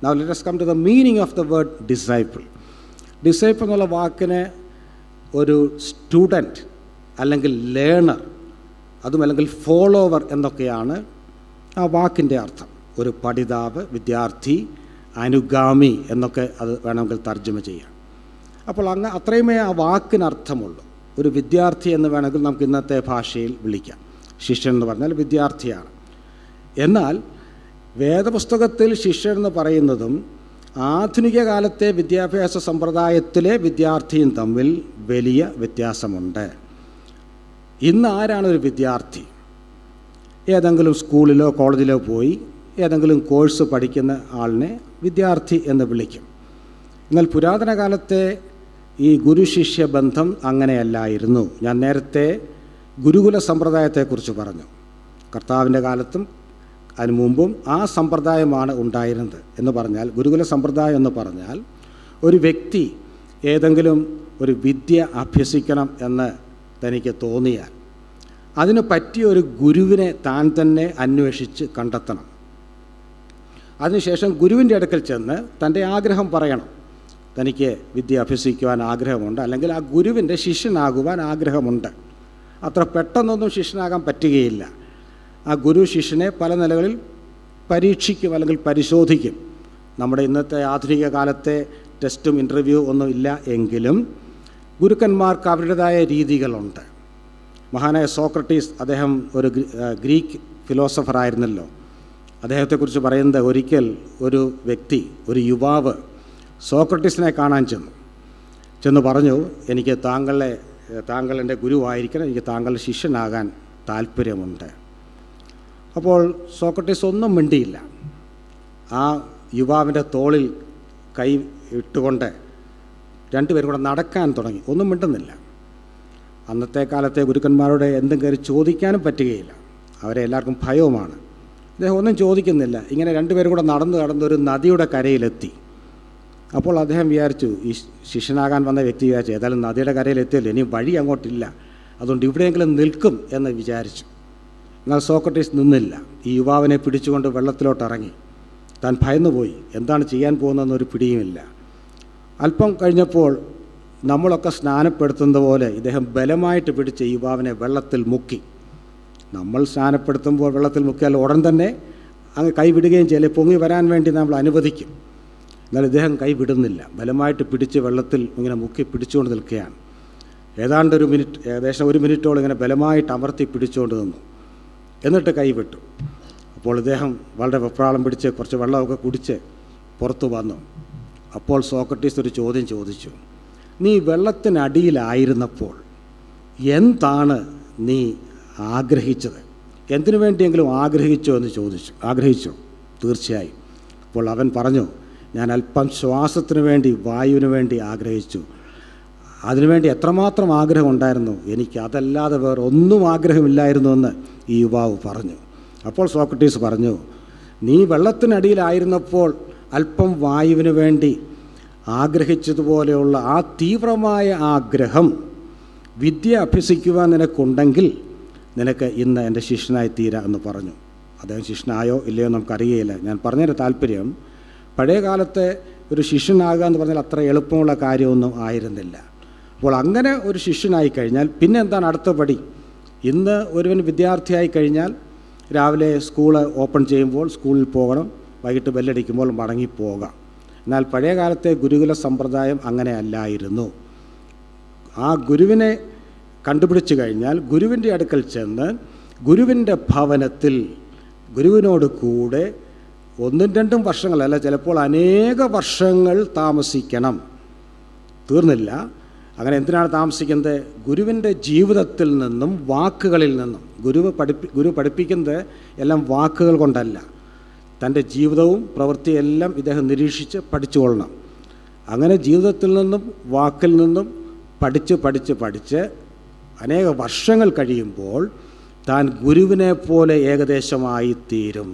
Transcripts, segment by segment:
Now let us come to the meaning of the word disciple. Disciple എന്നുള്ള വാക്കിന് ഒരു student അല്ലെങ്കിൽ learner, അതും അല്ലെങ്കിൽ ഫോളോവർ എന്നൊക്കെയാണ് ആ വാക്കിൻ്റെ അർത്ഥം. ഒരു പഠിതാവ്, വിദ്യാർത്ഥി, അനുഗാമി എന്നൊക്കെ അത് വേണമെങ്കിൽ തർജ്ജമ ചെയ്യാം. അപ്പോൾ അത്രയുമേ ആ വാക്കിനർത്ഥമുള്ളൂ. ഒരു വിദ്യാർത്ഥി എന്ന് വേണമെങ്കിൽ നമുക്ക് ഇന്നത്തെ ഭാഷയിൽ വിളിക്കാം. ശിഷ്യൻ എന്ന് പറഞ്ഞാൽ വിദ്യാർത്ഥിയാണ്. എന്നാൽ വേദപുസ്തകത്തിൽ ശിഷ്യൻ എന്ന് പറയുന്നതും ആധുനിക കാലത്തെ വിദ്യാഭ്യാസ സമ്പ്രദായത്തിലെ വിദ്യാർത്ഥിയും തമ്മിൽ വലിയ വ്യത്യാസമുണ്ട്. ഇന്ന് ആരാണ് ഒരു വിദ്യാർത്ഥി? ഏതെങ്കിലും സ്കൂളിലോ കോളേജിലോ പോയി ഏതെങ്കിലും കോഴ്സ് പഠിക്കുന്ന ആളിനെ വിദ്യാർത്ഥി എന്ന് വിളിക്കും. എന്നാൽ പുരാതന കാലത്തെ ഈ ഗുരുശിഷ്യ ബന്ധം അങ്ങനെയല്ലായിരുന്നു. ഞാൻ നേരത്തെ ഗുരുകുല സമ്പ്രദായത്തെക്കുറിച്ച് പറഞ്ഞു. കർത്താവിൻ്റെ കാലത്തും അതിനു മുമ്പും ആ സമ്പ്രദായമാണ് ഉണ്ടായിരുന്നത്. എന്ന് പറഞ്ഞാൽ ഗുരുകുല സമ്പ്രദായം എന്ന് പറഞ്ഞാൽ ഒരു വ്യക്തി ഏതെങ്കിലും ഒരു വിദ്യ അഭ്യസിക്കണം എന്ന് തനിക്ക് തോന്നിയാൽ അതിന് പറ്റിയ ഒരു ഗുരുവിനെ താൻ തന്നെ അന്വേഷിച്ച് കണ്ടെത്തണം. അതിനുശേഷം ഗുരുവിൻ്റെ അടുക്കൽ ചെന്ന് തൻ്റെ ആഗ്രഹം പറയണം. തനിക്ക് വിദ്യ അഭ്യസിക്കുവാൻ ആഗ്രഹമുണ്ട്, അല്ലെങ്കിൽ ആ ഗുരുവിൻ്റെ ശിഷ്യനാകുവാൻ ആഗ്രഹമുണ്ട്. അത്ര പെട്ടെന്നൊന്നും ശിഷ്യനാകാൻ പറ്റുകയില്ല. ആ ഗുരു ശിഷ്യനെ പല നിലകളിൽ പരീക്ഷിക്കും അല്ലെങ്കിൽ പരിശോധിക്കും. നമ്മുടെ ഇന്നത്തെ ആധുനിക കാലത്തെ ടെസ്റ്റും ഇൻ്റർവ്യൂ ഒന്നും ഇല്ല എങ്കിലും ഗുരുക്കന്മാർക്ക് അവരുടേതായ രീതികളുണ്ട്. മഹാനായ സോക്രട്ടീസ്, അദ്ദേഹം ഒരു ഗ്രീക്ക് ഫിലോസഫറായിരുന്നല്ലോ. അദ്ദേഹത്തെക്കുറിച്ച് പറയുന്നത്, ഒരിക്കൽ ഒരു വ്യക്തി, ഒരു യുവാവ് സോക്രട്ടീസിനെ കാണാൻ ചെന്ന് പറഞ്ഞു, എനിക്ക് താങ്കൾ എൻ്റെ ഗുരുവായിരിക്കണം, എനിക്ക് താങ്കളുടെ ശിഷ്യനാകാൻ താല്പര്യമുണ്ട്. അപ്പോൾ സോക്രട്ടീസ് ഒന്നും മിണ്ടിയില്ല. ആ യുവാവിൻ്റെ തോളിൽ കൈ ഇട്ടുകൊണ്ട് രണ്ടുപേരും കൂടെ നടക്കാൻ തുടങ്ങി. ഒന്നും മിണ്ടുന്നില്ല. അന്നത്തെ കാലത്തെ ഗുരുക്കന്മാരോട് എന്തെങ്കിലും ചോദിക്കാനും പറ്റുകയില്ല. അവരെ എല്ലാവർക്കും ഭയവുമാണ്. അദ്ദേഹം ഒന്നും ചോദിക്കുന്നില്ല. ഇങ്ങനെ രണ്ടുപേരും കൂടെ നടന്ന് ഒരു നദിയുടെ കരയിലെത്തി. അപ്പോൾ അദ്ദേഹം വിചാരിച്ചു, ഈ ശിഷ്യനാകാൻ വന്ന വ്യക്തി വിചാരിച്ചു, ഏതായാലും നദിയുടെ കരയിലെത്തിയല്ലോ, ഇനി വഴി അങ്ങോട്ടില്ല, അതുകൊണ്ട് ഇവിടെയെങ്കിലും നിൽക്കും എന്ന് വിചാരിച്ചു. എന്നാൽ സോക്രട്ടീസ് നിന്നില്ല. ഈ യുവാവിനെ പിടിച്ചുകൊണ്ട് വെള്ളത്തിലോട്ട് ഇറങ്ങി. താൻ ഭയന്നുപോയി. എന്താണ് ചെയ്യാൻ പോകുന്നതെന്നൊരു പിടിയുമില്ല. അല്പം കഴിഞ്ഞപ്പോൾ നമ്മളൊക്കെ സ്നാനപ്പെടുത്തുന്നത് പോലെ ഇദ്ദേഹം ബലമായിട്ട് പിടിച്ച് യുവാവിനെ വെള്ളത്തിൽ മുക്കി. നമ്മൾ സ്നാനപ്പെടുത്തുമ്പോൾ വെള്ളത്തിൽ മുക്കിയാൽ ഉടൻ തന്നെ അങ്ങ് കൈ വിടുകയും ചെയ്യില്ല, പൊങ്ങി വരാൻ വേണ്ടി നമ്മൾ അനുവദിക്കും. എന്നാൽ ഇദ്ദേഹം കൈ വിടുന്നില്ല. ബലമായിട്ട് പിടിച്ച് വെള്ളത്തിൽ ഇങ്ങനെ മുക്കി പിടിച്ചുകൊണ്ട് നിൽക്കുകയാണ്. ഏതാണ്ട് ഏകദേശം ഒരു മിനിറ്റോളം ഇങ്ങനെ ബലമായിട്ട് അമർത്തി പിടിച്ചുകൊണ്ട് നിന്നു. എന്നിട്ട് കൈ വിട്ടു. അപ്പോൾ ഇദ്ദേഹം വളരെ വെപ്രാളം പിടിച്ച് കുറച്ച് വെള്ളമൊക്കെ കുടിച്ച് പുറത്തു വന്നു. അപ്പോൾ സോക്രട്ടീസ് ഒരു ചോദ്യം ചോദിച്ചു, നീ വെള്ളത്തിനടിയിലായിരുന്നപ്പോൾ എന്താണ് നീ ആഗ്രഹിച്ചത്? എന്തിനു വേണ്ടിയെങ്കിലും ആഗ്രഹിച്ചോ എന്ന് ചോദിച്ചു. ആഗ്രഹിച്ചോ? തീർച്ചയായും. അപ്പോൾ അവൻ പറഞ്ഞു, ഞാൻ അല്പം ശ്വാസത്തിന് വേണ്ടി, വായുവിന് വേണ്ടി ആഗ്രഹിച്ചു. അതിനുവേണ്ടി എത്രമാത്രം ആഗ്രഹം ഉണ്ടായിരുന്നു, എനിക്ക് അതല്ലാതെ വേറെ ഒന്നും ആഗ്രഹമില്ലായിരുന്നു എന്ന് ഈ യുവാവ് പറഞ്ഞു. അപ്പോൾ സോക്രട്ടീസ് പറഞ്ഞു, നീ വെള്ളത്തിനടിയിലായിരുന്നപ്പോൾ അല്പം വായുവിന് വേണ്ടി ആഗ്രഹിച്ചതുപോലെയുള്ള ആ തീവ്രമായ ആഗ്രഹം വിദ്യ അഭ്യസിക്കുവാൻ നിനക്കുണ്ടെങ്കിൽ നിനക്ക് ഇന്ന് എൻ്റെ ശിഷ്യനായി തീരാം എന്ന് പറഞ്ഞു. അദ്ദേഹം ശിഷ്യനായോ ഇല്ലയോ നമുക്കറിയുകയില്ല. ഞാൻ പറഞ്ഞതിൻ്റെ താല്പര്യം, പഴയ കാലത്തെ ഒരു ശിഷ്യനാകുക എന്ന് പറഞ്ഞാൽ അത്ര എളുപ്പമുള്ള കാര്യമൊന്നും ആയിരുന്നില്ല. അപ്പോൾ അങ്ങനെ ഒരു ശിഷ്യനായി കഴിഞ്ഞാൽ പിന്നെ എന്താണ് അടുത്ത പടി? ഇന്ന് ഒരുവൻ വിദ്യാർത്ഥിയായി കഴിഞ്ഞാൽ രാവിലെ സ്കൂൾ ഓപ്പൺ ചെയ്യുമ്പോൾ സ്കൂളിൽ പോകണം, വൈകിട്ട് ബെല്ലടിക്കുമ്പോൾ മടങ്ങിപ്പോകാം. എന്നാൽ പഴയ കാലത്തെ ഗുരുകുല സമ്പ്രദായം അങ്ങനെ അല്ലായിരുന്നു. ആ ഗുരുവിനെ കണ്ടുപിടിച്ചു കഴിഞ്ഞാൽ ഗുരുവിൻ്റെ അടുക്കൽ ചെന്ന് ഗുരുവിൻ്റെ ഭവനത്തിൽ ഗുരുവിനോട് കൂടെ 1-2 വർഷങ്ങളല്ല, ചിലപ്പോൾ അനേക വർഷങ്ങൾ താമസിക്കണം. തീർന്നില്ല. അങ്ങനെ എന്തിനാണ് താമസിക്കുന്നത്? ഗുരുവിൻ്റെ ജീവിതത്തിൽ നിന്നും വാക്കുകളിൽ നിന്നും. ഗുരു പഠിപ്പിക്കുന്നത് എല്ലാം വാക്കുകൾ കൊണ്ടല്ല, തൻ്റെ ജീവിതവും പ്രവൃത്തിയെല്ലാം ഇദ്ദേഹം നിരീക്ഷിച്ച് പഠിച്ചുകൊള്ളണം. അങ്ങനെ ജീവിതത്തിൽ നിന്നും വാക്കിൽ നിന്നും പഠിച്ച് അനേക വർഷങ്ങൾ കഴിയുമ്പോൾ താൻ ഗുരുവിനെ പോലെ ഏകദേശമായി തീരും.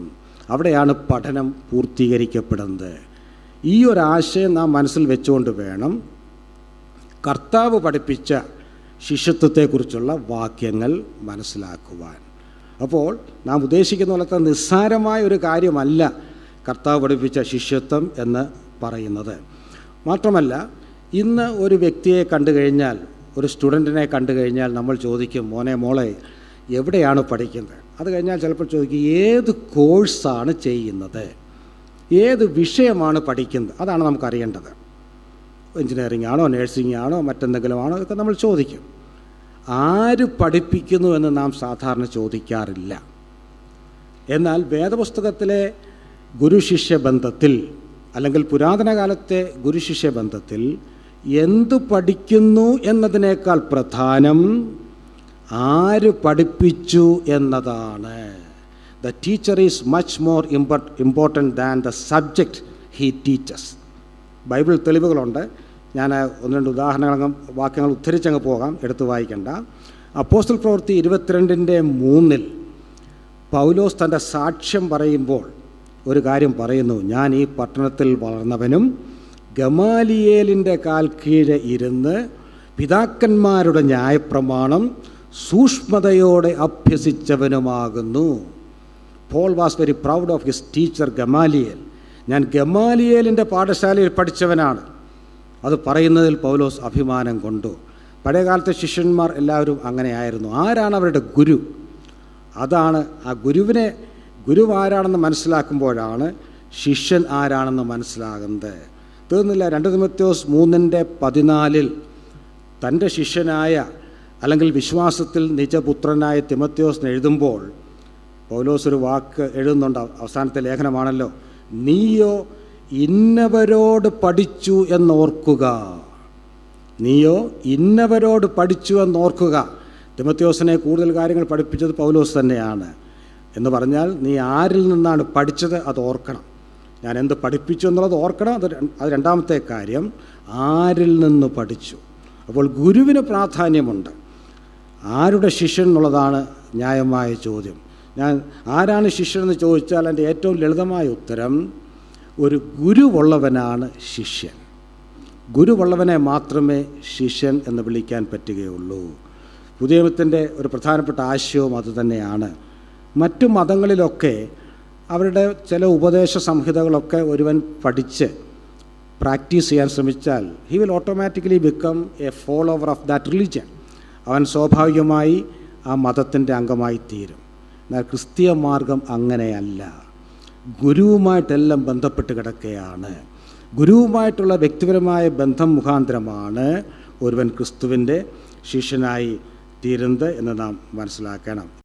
അവിടെയാണ് പഠനം പൂർത്തീകരിക്കപ്പെടുന്നത്. ഈ ഒരു ആശയം നാം മനസ്സിൽ വെച്ചുകൊണ്ട് വേണം കർത്താവ് പഠിപ്പിച്ച ശിഷ്യത്വത്തെക്കുറിച്ചുള്ള വാക്യങ്ങൾ മനസ്സിലാക്കുവാൻ. അപ്പോൾ നാം ഉദ്ദേശിക്കുന്ന പോലത്തെ നിസ്സാരമായ ഒരു കാര്യമല്ല കർത്താവ് പഠിപ്പിച്ച ശിഷ്യത്വം എന്ന് പറയുന്നത്. മാത്രമല്ല, ഇന്ന് ഒരു വ്യക്തിയെ കണ്ടു കഴിഞ്ഞാൽ, ഒരു സ്റ്റുഡൻറ്റിനെ കണ്ടു കഴിഞ്ഞാൽ നമ്മൾ ചോദിക്കും, മോനെ മോളെ എവിടെയാണ് പഠിക്കുന്നത്? അത് കഴിഞ്ഞാൽ ചിലപ്പോൾ ചോദിക്കും, ഏത് കോഴ്സാണ് ചെയ്യുന്നത്, ഏത് വിഷയമാണ് പഠിക്കുന്നത്? അതാണ് നമുക്കറിയേണ്ടത്. എഞ്ചിനീയറിംഗ് ആണോ, നേഴ്സിംഗ് ആണോ, മറ്റെന്തെങ്കിലും ആണോ, ഇതൊക്കെ നമ്മൾ ചോദിക്കും. ആര് പഠിപ്പിക്കുന്നു എന്ന് നാം സാധാരണ ചോദിക്കാറില്ല. എന്നാൽ വേദപുസ്തകത്തിലെ ഗുരുശിഷ്യ ബന്ധത്തിൽ, അല്ലെങ്കിൽ പുരാതന കാലത്തെ ഗുരുശിഷ്യ ബന്ധത്തിൽ എന്തു പഠിക്കുന്നു എന്നതിനേക്കാൾ പ്രധാനം ആര് പഠിപ്പിച്ചു എന്നതാണ്. The teacher is much more important than the subject he teaches. Bible തെളിവുകളുണ്ട്. ഞാൻ ഒന്ന് രണ്ട് ഉദാഹരണങ്ങൾ, വാക്യങ്ങൾ ഉദ്ധരിച്ചങ്ങ് പോകാം, എടുത്തു വായിക്കണ്ട. അപ്പോസ്തല പ്രവൃത്തി 22:3 പൗലോസ് തൻ്റെ സാക്ഷ്യം പറയുമ്പോൾ ഒരു കാര്യം പറയുന്നു, ഞാൻ ഈ പട്ടണത്തിൽ വളർന്നവനും ഗമാലിയേലിൻ്റെ കാൽ കീഴെ ഇരുന്ന് പിതാക്കന്മാരുടെ ന്യായപ്രമാണം സൂക്ഷ്മതയോടെ അഭ്യസിച്ചവനുമാകുന്നു. Paul was very proud of his teacher Gamaliel. ഞാൻ ഗമാലിയേലിൻ്റെ പാഠശാലയിൽ പഠിച്ചവനാണ്. അത് പറയുന്നതിൽ പൗലോസ് അഭിമാനം കൊണ്ടു. പഴയകാലത്തെ ശിഷ്യന്മാർ എല്ലാവരും അങ്ങനെയായിരുന്നു. ആരാണ് അവരുടെ ഗുരു? അതാണ് ആ ഗുരു ആരാണെന്ന് മനസ്സിലാക്കുമ്പോഴാണ് ശിഷ്യൻ ആരാണെന്ന് മനസ്സിലാകുന്നത്. തീർന്നില്ല. 2 തിമോഥെയോസ് 3:14 തൻ്റെ ശിഷ്യനായ, അല്ലെങ്കിൽ വിശ്വാസത്തിൽ നിജപുത്രനായ തിമോഥെയോസിന് എഴുതുമ്പോൾ പൗലോസ് ഒരു വാക്ക് എഴുതുന്നുണ്ട്. അവസാനത്തെ ലേഖനമാണല്ലോ, നീയോ ഇന്നവരോട് പഠിച്ചു എന്നോർക്കുക. നീയോ ഇന്നവരോട് പഠിച്ചു എന്നോർക്കുക. തിമോഥെയോസിനെ കൂടുതൽ കാര്യങ്ങൾ പഠിപ്പിച്ചത് പൗലോസ് തന്നെയാണ്. എന്ന് പറഞ്ഞാൽ, നീ ആരിൽ നിന്നാണ് പഠിച്ചത് അത് ഓർക്കണം. ഞാൻ എന്ത് പഠിപ്പിച്ചു എന്നുള്ളത് ഓർക്കണം. അത് രണ്ടാമത്തെ കാര്യം, ആരിൽ നിന്ന് പഠിച്ചു. അപ്പോൾ ഗുരുവിന് പ്രാധാന്യമുണ്ട്. ആരുടെ ശിഷ്യൻ എന്നുള്ളതാണ് ന്യായമായ ചോദ്യം. ഞാൻ ആരാണ് ശിഷ്യൻ എന്ന് ചോദിച്ചാൽ എൻ്റെ ഏറ്റവും ലളിതമായ ഉത്തരം, ഒരു ഗുരുവുള്ളവനാണ് ശിഷ്യൻ. ഗുരുവുള്ളവനെ മാത്രമേ ശിഷ്യൻ എന്ന് വിളിക്കാൻ പറ്റുകയുള്ളൂ. പുതിയ നിയമത്തിൻ്റെ ഒരു പ്രധാനപ്പെട്ട ആശയവും അതുതന്നെയാണ്. മറ്റു മതങ്ങളിലൊക്കെ അവരുടെ ചില ഉപദേശ സംഹിതകളൊക്കെ ഒരുവൻ പഠിച്ച് പ്രാക്ടീസ് ചെയ്യാൻ ശ്രമിച്ചാൽ he will automatically become A follower of that religion. അവൻ സ്വാഭാവികമായി ആ മതത്തിൻ്റെ അംഗമായി തീരും. എന്നാൽ ക്രിസ്തീയ മാർഗം അങ്ങനെയല്ല. ഗുരുവുമായിട്ടെല്ലാം ബന്ധപ്പെട്ട് കിടക്കുകയാണ്. ഗുരുവുമായിട്ടുള്ള വ്യക്തിപരമായ ബന്ധം മുഖാന്തരമാണ് ഒരുവൻ ക്രിസ്തുവിൻ്റെ ശിഷ്യനായി തീരുന്നത് എന്ന് നാം മനസ്സിലാക്കണം.